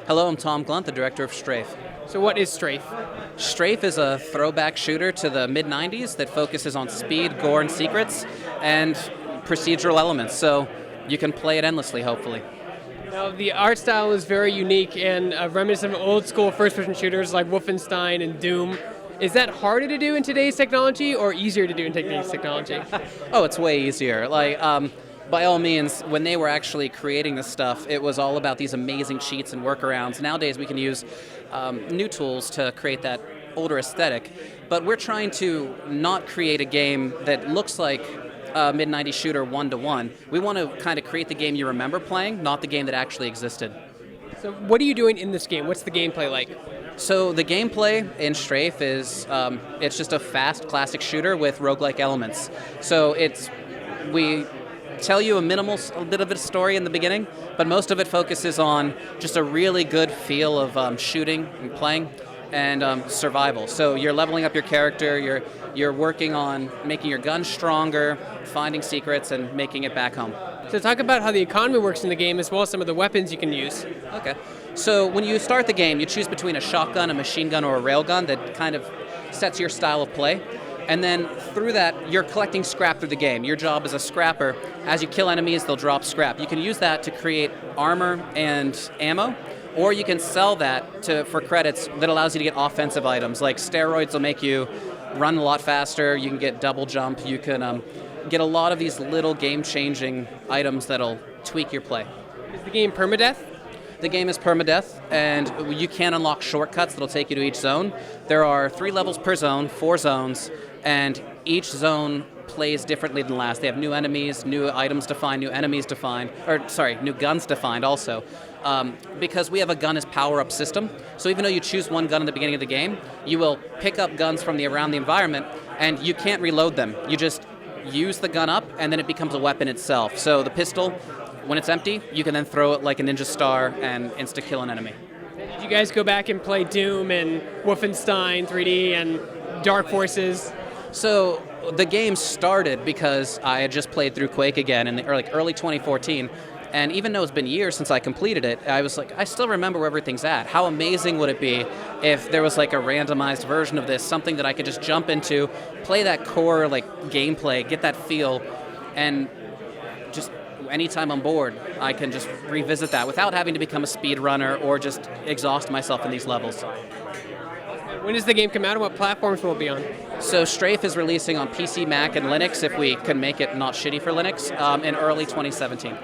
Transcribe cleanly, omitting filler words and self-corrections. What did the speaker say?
Hello, I'm Thom Glunt, the director of STRAFE. So what is STRAFE? STRAFE is a throwback shooter to the mid-90s that focuses on speed, gore, and secrets, and procedural elements, so you can play it endlessly, hopefully. Now, the art style is very unique and reminiscent of old school first-person shooters like Wolfenstein and Doom. Is that harder to do in today's technology or easier to do in today's technology? Oh, it's way easier. By all means, when they were actually creating this stuff, it was all about these amazing cheats and workarounds. Nowadays, we can use new tools to create that older aesthetic, but we're trying to not create a game that looks like a mid-90s shooter one-to-one. We want to kind of create the game you remember playing, not the game that actually existed. So what are you doing in this game? What's the gameplay like? So the gameplay in STRAFE is it's just a fast, classic shooter with roguelike elements. So we tell you a bit of a story in the beginning, but most of it focuses on just a really good feel of shooting and playing and survival. So you're leveling up your character, you're working on making your gun stronger, finding secrets, and making it back home. So talk about how the economy works in the game as well as some of the weapons you can use. Okay. So when you start the game, you choose between a shotgun, a machine gun, or a railgun that kind of sets your style of play. And then through that, you're collecting scrap through the game. Your job as a scrapper, as you kill enemies, they'll drop scrap. You can use that to create armor and ammo, or you can sell that for credits that allows you to get offensive items. Like steroids will make you run a lot faster, you can get double jump, you can get a lot of these little game-changing items that'll tweak your play. Is the game permadeath? The game is permadeath, and you can unlock shortcuts that'll take you to each zone. There are 3 levels per zone, 4 zones, and each zone plays differently than last. They have new enemies, new items to find, new guns to find also. Because we have a gun as power-up system, so even though you choose one gun in the beginning of the game, you will pick up guns from around the environment, and you can't reload them. You just use the gun up, and then it becomes a weapon itself. So the pistol, when it's empty, you can then throw it like a ninja star and insta-kill an enemy. Did you guys go back and play Doom and Wolfenstein 3D and Dark Forces? So the game started because I had just played through Quake again in the early 2014, and even though it's been years since I completed it, I was like, I still remember where everything's at. How amazing would it be if there was like a randomized version of this, something that I could just jump into, play that core gameplay, get that feel, and just anytime I'm bored, I can just revisit that without having to become a speedrunner or just exhaust myself in these levels. When does the game come out and what platforms will it be on? So STRAFE is releasing on PC, Mac, and Linux, if we can make it not shitty for Linux, in early 2017.